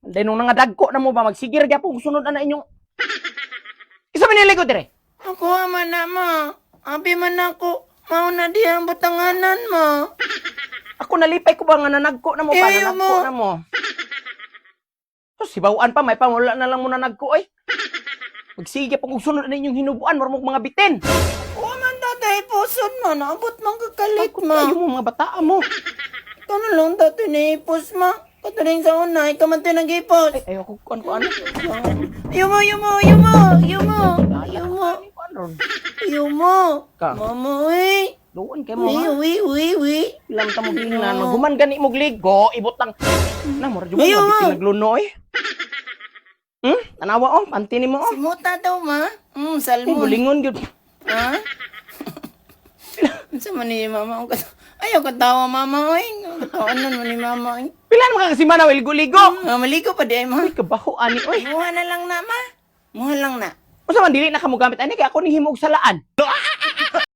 Dahil nung nangadagko na mo ba, magsigir kaya po sunod na inyong... Isa man niligod dire. Ako man na mo. Abi man ako. Mauna di ang butanganan mo. Ako nalipay ko ba nga nanagko na mo pa, Ayaw nanagko mo. na mo. So, sibawaan pa, may pamula na lang mo nanagko eh. Magsige pa kung sunod na inyong hinubuan, marmong mga bitin. Oo man tatay, pusod mo. Naabot mang kakalit Ako mo. tayo mo, mga bataan mo. Ikaw na lang tatay naipos mo. Kataling sa una, ikaw man tinag-ipos. Ay, ayoko ko ano. Yumo, yumo, yumo, yumo, yumo, Ano? yumo. Ka. Mama, uy. Doon kayo mo Uy, ha. uy, uy, uy. Ilang ta mo ginan, maguman gani mo gligo, ibot lang. Na, mura dyan mo, Ayaw, mabitin ah. nagluno eh. Tanawa oh, panti ni mo oh. Simuta daw, ma. Ay, Salmon. bulingon yun. Ha? Sa man ni mama ang ayaw katawa mama oy. Katawan man ni mama oy. Pila naman kasi manaw, ligo-ligo. Maligo pa di ay ma. Ay, kabaho ani, oy. Muha na lang na ma. Muha lang na. Masa man, dili na ka mo gamit, ani, kaya ako ni himog salaan.